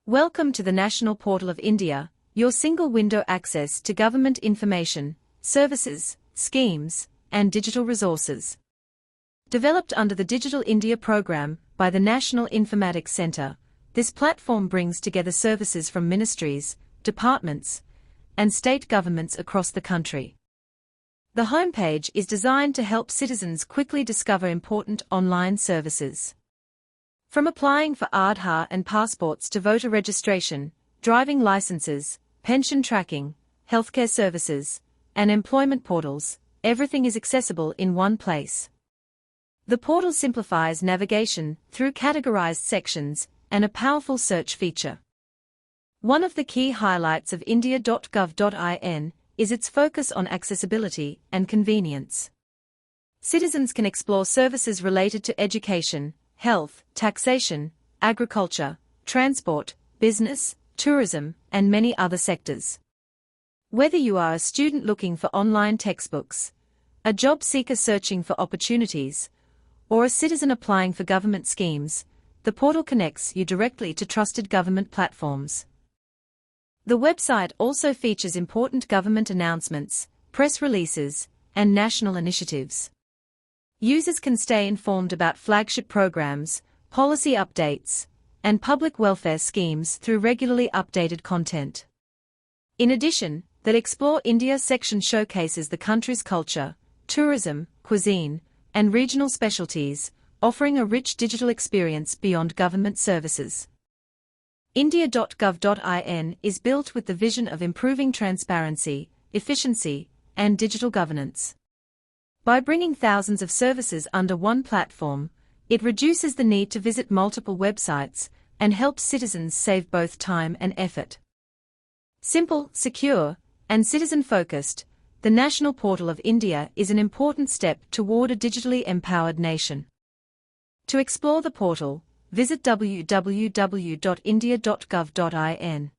Welcome to the National Portal of India, your single window access to government information, services, schemes, and digital resources. Developed under the Digital India program by the National Informatics Centre, this platform brings together services from ministries, departments, and state governments across the country. The homepage is designed to help citizens quickly discover important online services. From applying for Aadhaar and passports to voter registration, driving licenses, pension tracking, healthcare services, and employment portals, everything is accessible in one place. The portal simplifies navigation through categorized sections and a powerful search feature. One of the key highlights of India.Gov.in is its focus on accessibility and convenience. Citizens can explore services related to education, health, taxation, agriculture, transport, business, tourism, and many other sectors. Whether you are a student looking for online textbooks, a job seeker searching for opportunities, or a citizen applying for government schemes, the portal connects you directly to trusted government platforms. The website also features important government announcements, press releases, and national initiatives. Users can stay informed about flagship programs, policy updates, and public welfare schemes through regularly updated content. In addition, the Explore India section showcases the country's culture, tourism, cuisine, and regional specialties, offering a rich digital experience beyond government services. India.Gov.in is built with the vision of improving transparency, efficiency, and digital governance. By bringing thousands of services under one platform, it reduces the need to visit multiple websites and helps citizens save both time and effort. Simple, secure, and citizen-focused, the National Portal of India is an important step toward a digitally empowered nation. To explore the portal, visit www.india.gov.in.